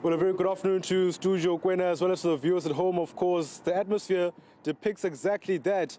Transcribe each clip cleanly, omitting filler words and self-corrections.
Well, a very good afternoon to Studio Kwena as well as to the viewers at home. Of course, the atmosphere depicts exactly that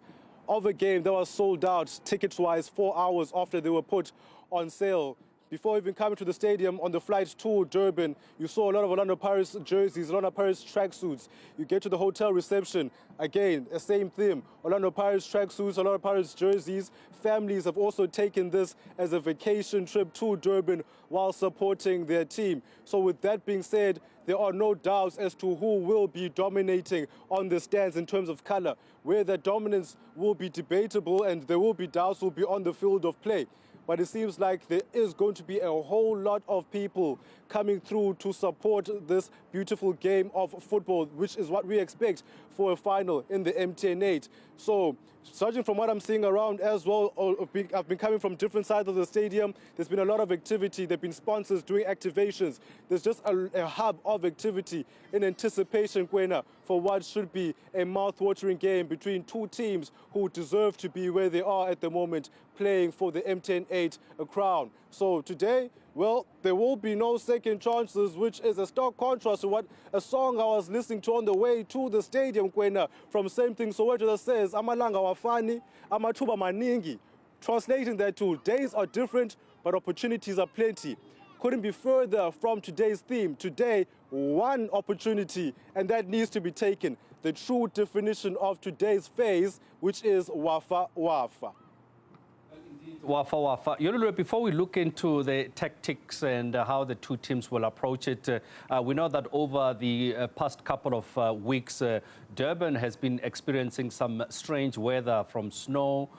of a game that was sold out tickets-wise 4 hours after they were put on sale. Before even coming to the stadium on the flight to Durban, you saw a lot of Orlando Pirates jerseys, Orlando Pirates tracksuits. You get to the hotel reception, again, the same theme. Orlando Pirates tracksuits, Orlando Pirates jerseys. Families have also taken this as a vacation trip to Durban while supporting their team. So with that being said, there are no doubts as to who will be dominating on the stands in terms of color. Where that dominance will be debatable and there will be doubts will be on the field of play. But it seems like there is going to be a whole lot of people coming through to support this beautiful game of football, which is what we expect for a final in the MTN8. So, judging from what I'm seeing around as well, I've been coming from different sides of the stadium. There's been a lot of activity. There have been sponsors doing activations. There's just a hub of activity in anticipation, Kwena, for what should be a mouth-watering game between two teams who deserve to be where they are at the moment, playing for the MTN8 crown. So today, well, there will be no second chances, which is a stark contrast to what a song I was listening to on the way to the stadium, Kwena, from Same Thing Soweto that says, Amalanga wafani, amathuba maningi. Translating that to, days are different, but opportunities are plenty. Couldn't be further from today's theme. Today, one opportunity, and that needs to be taken. The true definition of today's phase, which is Wafa Wafa. Wafa Wafa. Yolulwe, before we look into the tactics and how the two teams will approach it, we know that over the past couple of weeks, Durban has been experiencing some strange weather, from snow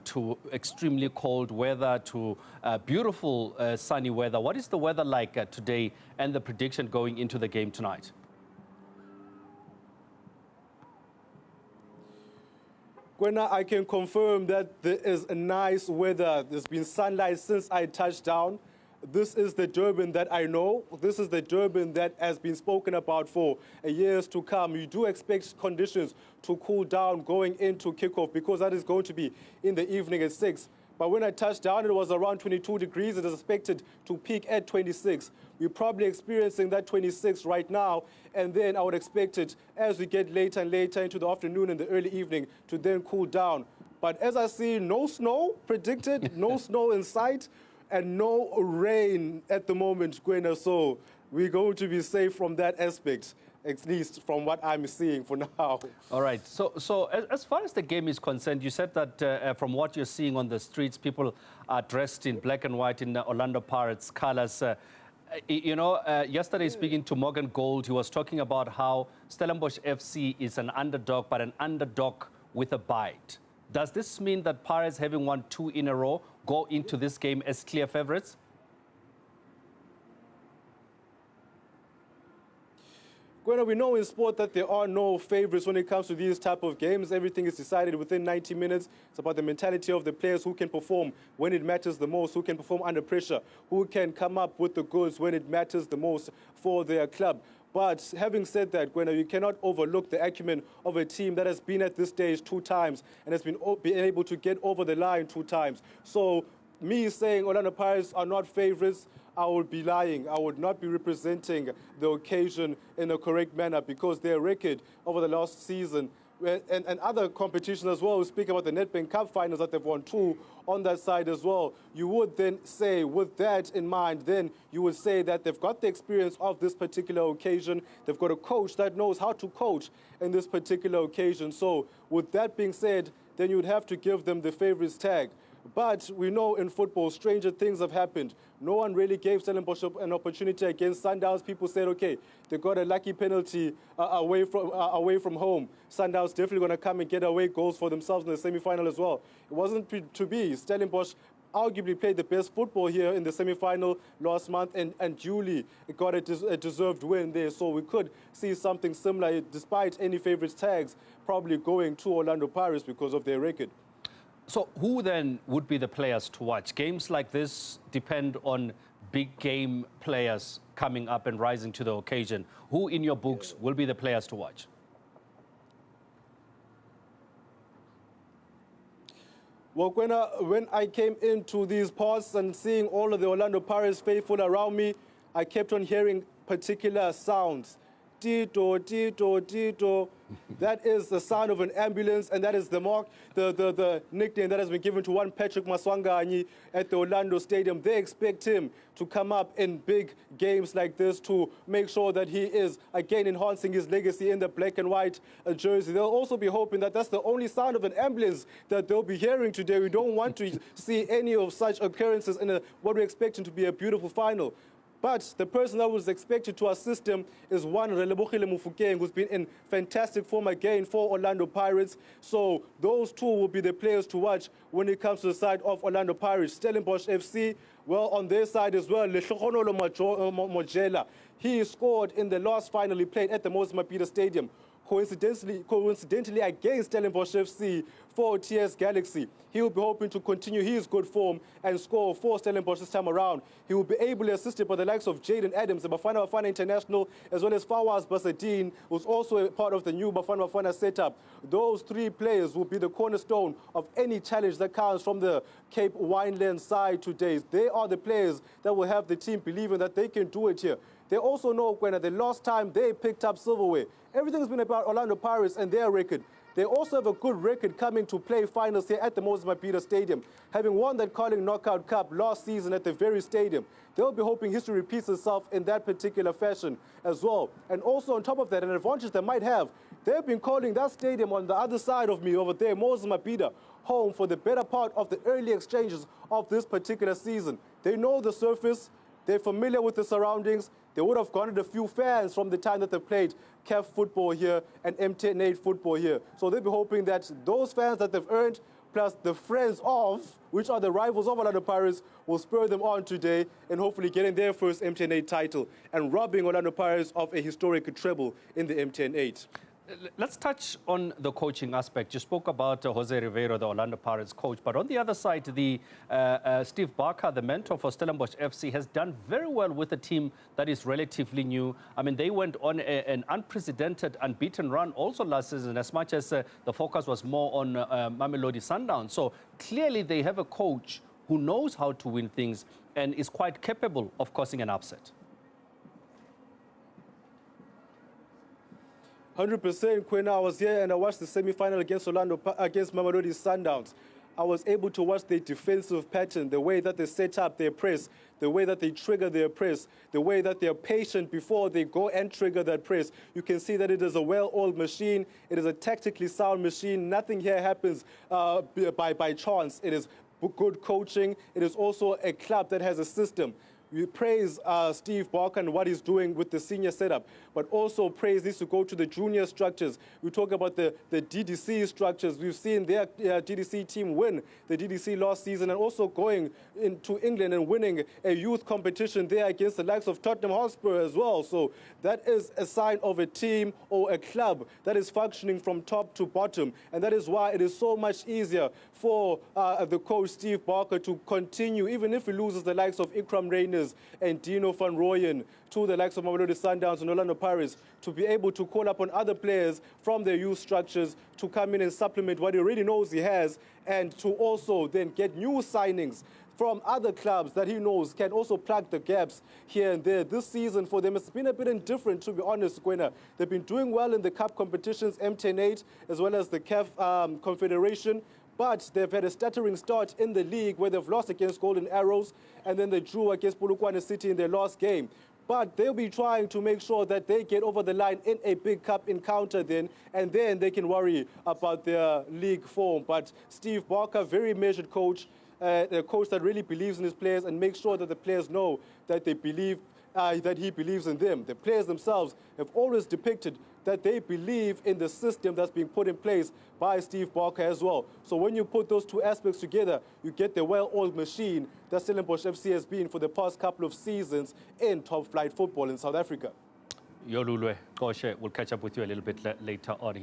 to extremely cold weather to beautiful sunny weather. What is the weather like today and the prediction going into the game tonight? Kwena, I can confirm that there is a nice weather. There's been sunlight since I touched down. This is the Durban that I know. This is the Durban that has been spoken about for years to come. You do expect conditions to cool down going into kickoff because that is going to be in the evening at 6. But when I touched down, it was around 22 degrees. It is expected to peak at 26. We're probably experiencing that 26 right now, and then I would expect it as we get later and later into the afternoon and the early evening to then cool down. But as I see, no snow predicted, no snow in sight, and no rain at the moment, Kwena. So we're going to be safe from that aspect, at least from what I'm seeing for now. All right. So as far as the game is concerned, you said that from what you're seeing on the streets, people are dressed in black and white in Orlando Pirates colors. Yesterday speaking to Morgan Gold, he was talking about how Stellenbosch FC is an underdog, but an underdog with a bite. Does this mean that Pirates, having won 2 in a row, go into this game as clear favourites? Well, we know in sport that there are no favorites when it comes to these type of games. Everything is decided within 90 minutes. It's about the mentality of the players, who can perform when it matters the most, who can perform under pressure, who can come up with the goods when it matters the most for their club. But having said that, Gwena, you cannot overlook the acumen of a team that has been at this stage 2 times and has been able to get over the line 2 times. So me saying Orlando Pirates are not favorites, I would be lying. I would not be representing the occasion in a correct manner, because their record over the last season and other competitions as well, we speak about the Nedbank Cup finals that they've won 2 on that side as well. You would then say, with that in mind, then you would say that they've got the experience of this particular occasion. They've got a coach that knows how to coach in this particular occasion. So with that being said, then you would have to give them the favorites tag. But we know in football, stranger things have happened. No one really gave Stellenbosch an opportunity against Sundowns. People said, okay, they got a lucky penalty away from home. Sundowns definitely going to come and get away goals for themselves in the semi-final as well. It wasn't to be. Stellenbosch arguably played the best football here in the semi-final last month, and duly got a deserved win there. So we could see something similar, despite any favourites tags probably going to Orlando Pirates because of their record. So who then would be the players to watch? Games like this depend on big game players coming up and rising to the occasion. Who in your books will be the players to watch? Well, when I came into these parts and seeing all of the Orlando Pirates faithful around me, I kept on hearing particular sounds. Tito, Tito, Tito. That is the sound of an ambulance, and that is the nickname that has been given to one Patrick Maswanganyi at the Orlando Stadium. They expect him to come up in big games like this to make sure that he is, again, enhancing his legacy in the black and white jersey. They'll also be hoping that that's the only sound of an ambulance that they'll be hearing today. We don't want to see any of such occurrences in what we're expecting to be a beautiful final. But the person that was expected to assist him is one Relebogile Mufokeng, who's been in fantastic form again for Orlando Pirates. So those two will be the players to watch when it comes to the side of Orlando Pirates. Stellenbosch FC, well, on their side as well, Lehlogonolo Mojela. He scored in the last final he played at the Mozambique Stadium. Coincidentally against Stellenbosch FC for TS Galaxy. He will be hoping to continue his good form and score for Stellenbosch this time around. He will be ably assisted by the likes of Jaden Adams, the Bafana International, as well as Fawaz Basadine, who's also a part of the new Bafana setup. Those three players will be the cornerstone of any challenge that comes from the Cape Wineland side today. They are the players that will have the team believing that they can do it here. They also know when the last time they picked up silverware, everything's been about Orlando Pirates and their record. They also have a good record coming to play finals here at the Mozambique Stadium, having won that Carling Knockout Cup last season at the very stadium. They'll be hoping history repeats itself in that particular fashion as well. And also on top of that, an advantage they might have, they've been calling that stadium on the other side of me over there, Mozambique, home for the better part of the early exchanges of this particular season. They know the surface, they're familiar with the surroundings. They would have garnered a few fans from the time that they played CAF football here and MTN8 football here. So they'll be hoping that those fans that they've earned, plus the friends of, which are the rivals of Orlando Pirates, will spur them on today and hopefully getting their first MTN8 title and robbing Orlando Pirates of a historic treble in the MTN8. Let's touch on the coaching aspect. You spoke about Jose Ribeiro, the Orlando Pirates coach, but on the other side, the Steve Barker, the mentor for Stellenbosch FC, has done very well with a team that is relatively new. I mean, they went on an unprecedented, unbeaten run also last season, as much as the focus was more on Mamelodi Sundowns. So clearly they have a coach who knows how to win things and is quite capable of causing an upset. 100%, Quinn. I was here and I watched the semi-final against Mamelodi Sundowns. I was able to watch their defensive pattern, the way that they set up their press, the way that they trigger their press, the way that they're patient before they go and trigger that press. You can see that it is a well-oiled machine. It is a tactically sound machine. Nothing here happens by chance. It is good coaching. It is also a club that has a system. We praise Steve Barker and what he's doing with the senior setup, but also praise needs to go to the junior structures. We talk about the DDC structures. We've seen their DDC team win the DDC last season and also going into England and winning a youth competition there against the likes of Tottenham Hotspur as well. So that is a sign of a team or a club that is functioning from top to bottom. And that is why it is so much easier for the coach Steve Barker to continue, even if he loses the likes of Ikram Reyners and Dino van Rooyen to the likes of Mamelodi Sundowns and Orlando Pirates, to be able to call upon other players from their youth structures to come in and supplement what he already knows he has, and to also then get new signings from other clubs that he knows can also plug the gaps here and there. This season for them, it's been a bit indifferent, to be honest, Gwena. They've been doing well in the cup competitions, MTN8, as well as the CAF Confederation, but they've had a stuttering start in the league where they've lost against Golden Arrows, and then they drew against Polokwane City in their last game. But they'll be trying to make sure that they get over the line in a big cup encounter then, and then they can worry about their league form. But Steve Barker, very measured coach, a coach that really believes in his players and makes sure that the players know that they believe that he believes in them. The players themselves have always depicted that they believe in the system that's being put in place by Steve Barker as well. So when you put those two aspects together, you get the well-oiled machine that Stellenbosch FC has been for the past couple of seasons in top-flight football in South Africa. Yolulwe, Qoshe, we'll catch up with you a little bit later on.